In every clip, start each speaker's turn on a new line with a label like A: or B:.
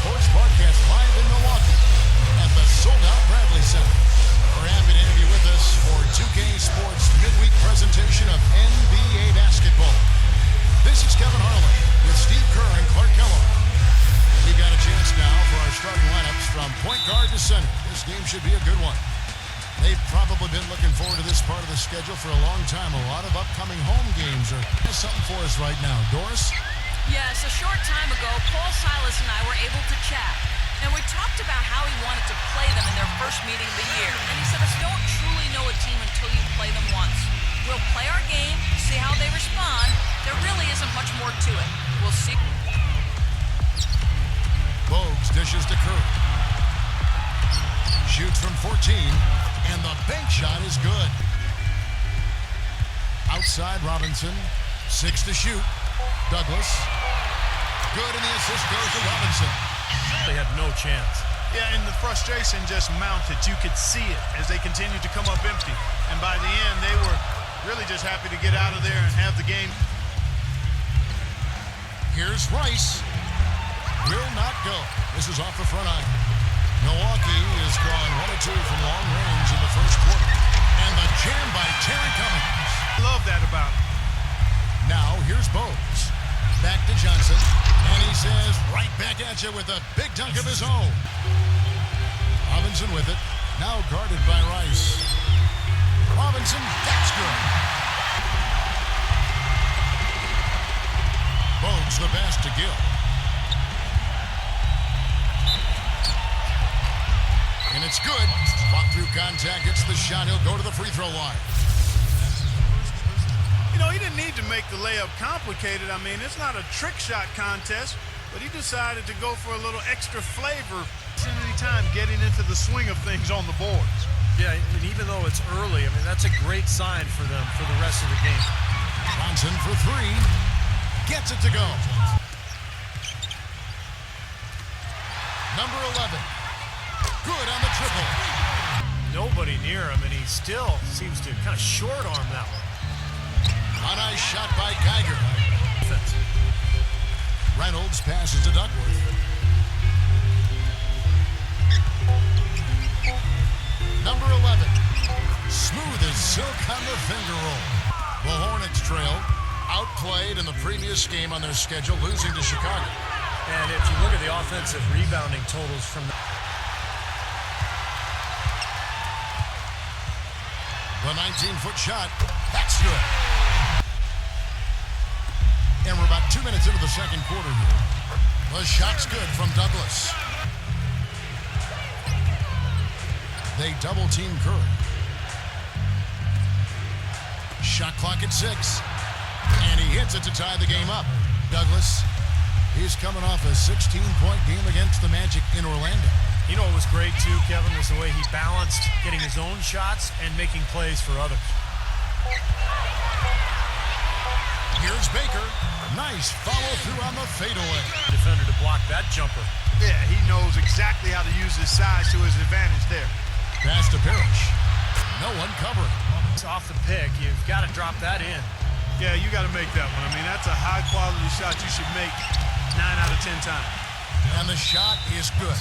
A: Sports broadcast live in Milwaukee at the sold-out Bradley Center. We're happy to have you with us for 2K Sports midweek presentation of NBA basketball. This is Kevin Harlan with Steve Kerr and Clark Kellogg. We've got a chance now for our starting lineups from point guard to center. This game should be a good one. They've probably been looking forward to this part of the schedule for a long time. A lot of upcoming home games are something for us right now. Doris?
B: Yes, a short time ago, Paul Silas and I were able to chat. And we talked about how he wanted to play them in their first meeting of the year. And he said us don't truly know a team until you play them once. We'll play our game, see how they respond. There really isn't much more to it. We'll see.
A: Bogues dishes to Curry. Shoots from 14, and the bank shot is good. Outside Robinson, 6 to shoot. Douglas. Good, and the assist goes to Robinson.
C: They had no chance.
D: Yeah, and the frustration just mounted. You could see it as they continued to come up empty. And by the end, they were really just happy to get out of there and have the game.
A: Here's Rice. Will not go. This is off the front iron. Milwaukee is gone 1 of 2 from long range in the first quarter. And the jam by Terry Cummings.
D: Love that about him.
A: Now, here's Bogues. Back to Johnson. And he says, right back at you with a big dunk of his own. Robinson with it. Now guarded by Rice. Robinson, that's good. Bogues the best to Gill. And it's good. Fought through contact, gets the shot. He'll go to the free throw line.
D: You know, he didn't need to make the layup complicated. I mean, it's not a trick shot contest, but he decided to go for a little extra flavor any time getting into the swing of things on the boards.
C: Yeah, and even though it's early, I mean, that's a great sign for them for the rest of the game.
A: Johnson for 3. Gets it to go. Number 11. Good on the triple.
C: Nobody near him, and he still seems to kind of short arm that one.
A: A nice shot by Geiger. Reynolds passes to Duckworth. Number 11. Smooth as silk on the finger roll. The Hornets trail. Outplayed in the previous game on their schedule, losing to Chicago.
C: And if you look at the offensive rebounding totals from
A: the 19-foot shot, that's good. And we're about 2 minutes into the second quarter here. The shot's good from Douglas. They double-team Curry. Shot clock at 6. And he hits it to tie the game up. Douglas, he's coming off a 16-point game against the Magic in Orlando.
C: You know what was great, too, Kevin, was the way he balanced getting his own shots and making plays for others.
A: Here's Baker. Nice follow-through on the fadeaway.
C: Defender to block that jumper.
D: Yeah, he knows exactly how to use his size to his advantage there.
A: Pass to Parrish. No one covering.
C: It's off the pick. You've got to drop that in.
D: Yeah, you got to make that one. I mean, that's a high-quality shot you should make 9 out of 10 times.
A: And the shot is good.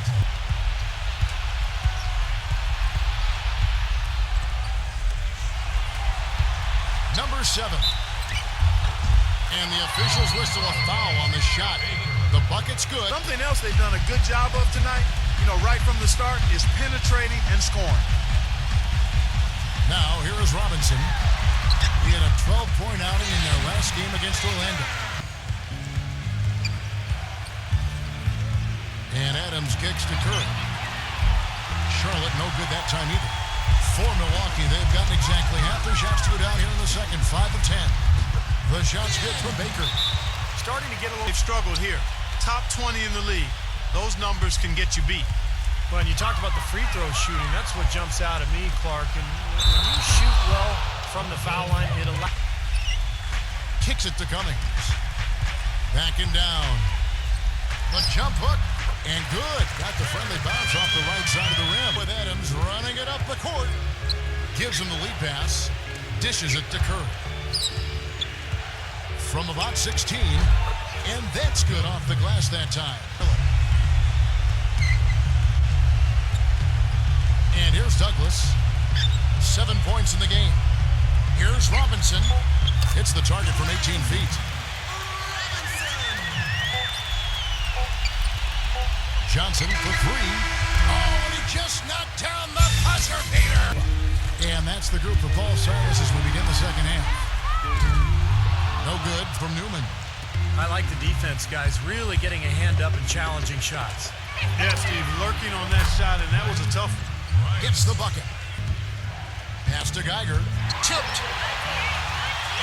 A: Number 7. And the officials whistle a foul on the shot. The bucket's good.
D: Something else they've done a good job of tonight, you know, right from the start, is penetrating and scoring.
A: Now, here is Robinson. He had a 12-point outing in their last game against Orlando. And Adams kicks to Curry. Charlotte no good that time either. For Milwaukee, they've gotten exactly half their shots to go down here in the second, 5 of 10. The shot's good from Baker.
D: Starting to get a little... They've struggled here. Top 20 in the league. Those numbers can get you beat.
C: Well, and you talked about the free throw shooting. That's what jumps out at me, Clark. And when you shoot well from the foul line, it allows...
A: Kicks it to Cummings. Backing down. The jump hook. And good. Got the friendly bounce off the right side of the rim with Adams running it up the court. Gives him the lead pass. Dishes it to Curry. From about 16. And that's good off the glass that time. And here's Douglas. 7 points in the game. Here's Robinson. Hits the target from 18 feet. Johnson for three. Oh, and he just knocked down the buzzer beater. And that's the group for Paul Silas as we begin the second half. No good from Newman.
C: I like the defense, guys, really getting a hand up and challenging shots.
D: Yeah, Steve, lurking on that shot, and that was a tough one.
A: Gets the bucket. Pass to Geiger. Tipped.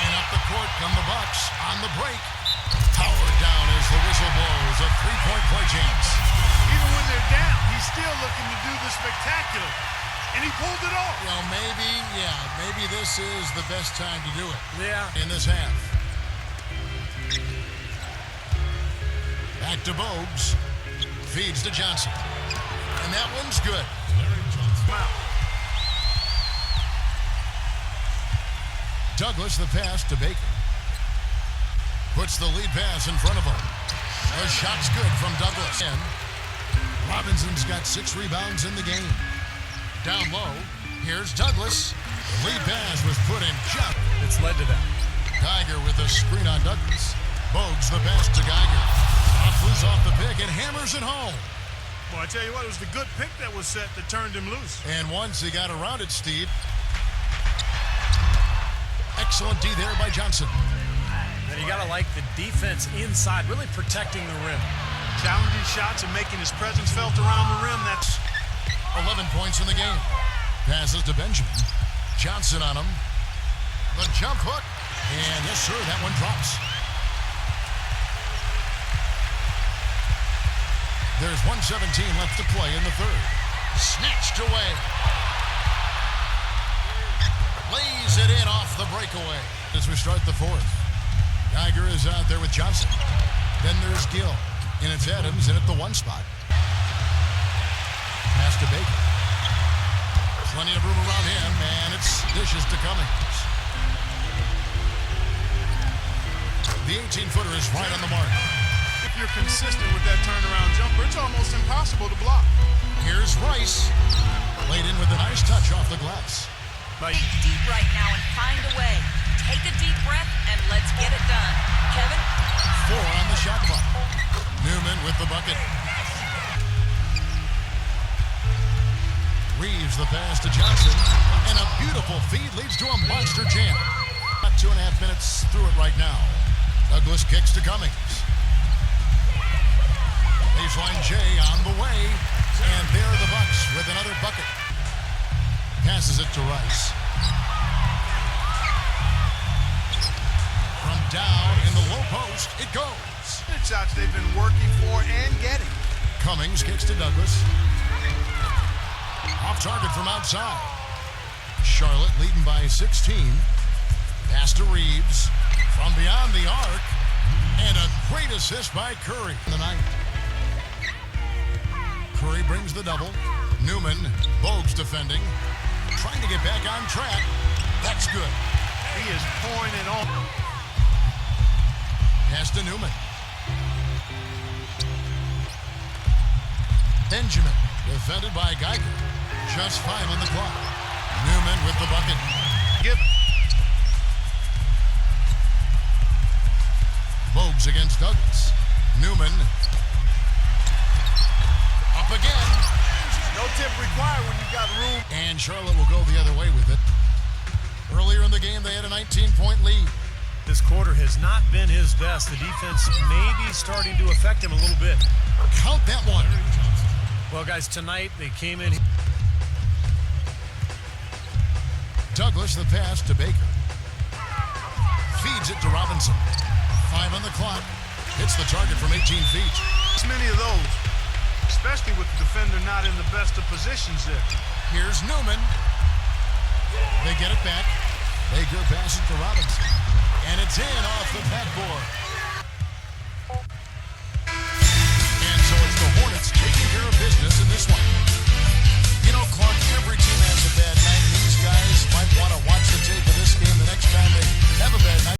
A: And up the court come the Bucks on the break. Powered down as the whistle blows. A three-point play chance.
D: Even when they're down, he's still looking to do the spectacular. And he pulled it off.
A: Well, maybe this is the best time to do it.
C: Yeah.
A: In this half. Back to Bogues. Feeds to Johnson. And that one's good.
D: Wow.
A: Douglas the pass to Baker. Puts the lead pass in front of him. The shot's good from Douglas. And Robinson's got 6 rebounds in the game. Down low, here's Douglas. The lead pass was put in just.
C: It's led to that.
A: Geiger with a screen on Douglas. Bogues the pass to Geiger. Flew off the pick and hammers it home.
D: Well, I tell you what, it was the good pick that was set that turned him loose.
A: And once he got around it, Steve. Excellent D there by Johnson.
C: And you got to like the defense inside, really protecting the rim.
D: Challenging shots and making his presence felt around the rim. That's
A: 11 points in the game. Passes to Benjamin. Johnson on him. The jump hook. And yes, sir, that one drops. There's 1:17 left to play in the third. Snatched away. Lays it in off the breakaway as we start the fourth. Geiger is out there with Johnson. Then there's Gill. And it's Adams in at the 1 spot. Pass to Baker. Plenty of room around him, and it's dishes to Cummings. The 18-footer is right on the mark.
D: if you're consistent with that turnaround jumper, it's almost impossible to block.
A: Here's Rice. Laid in with a nice touch off the glass.
B: Think deep right now and find a way. Take a deep breath and let's get it done. Kevin?
A: 4 on the shot clock. Newman with the bucket. Reeves the pass to Johnson. And a beautiful feed leads to a monster jam. About 2.5 minutes through it right now. Douglas kicks to Cummings. Baseline J on the way. And there are the Bucks with another bucket. Passes it to Rice. From down in the low post, it goes.
D: Good shots they've been working for and getting.
A: Cummings kicks to Douglas. Off target from outside. Charlotte leading by 16. Pass to Reeves. From beyond the arc. And a great assist by Curry in the night. Curry brings the double. Newman, Bogues defending. Trying to get back on track. That's good.
D: He is pouring it on.
A: Pass to Newman. Benjamin, defended by Geiger. Just 5 on the clock. Newman with the bucket.
D: Give it.
A: Bogues against Douglas. Newman. Up again.
D: No tip required when you've got room.
A: And Charlotte will go the other way with it. Earlier in the game, they had a 19-point lead.
C: This quarter has not been his best. The defense may be starting to affect him a little bit.
A: Count that one.
C: Well, guys, tonight they came in.
A: Douglas the pass to Baker. Feeds it to Robinson. 5 on the clock. Hits the target from 18 feet.
D: There's many of those, especially with the defender not in the best of positions there.
A: Here's Newman. They get it back. Baker passes to Robinson. And it's in off the backboard.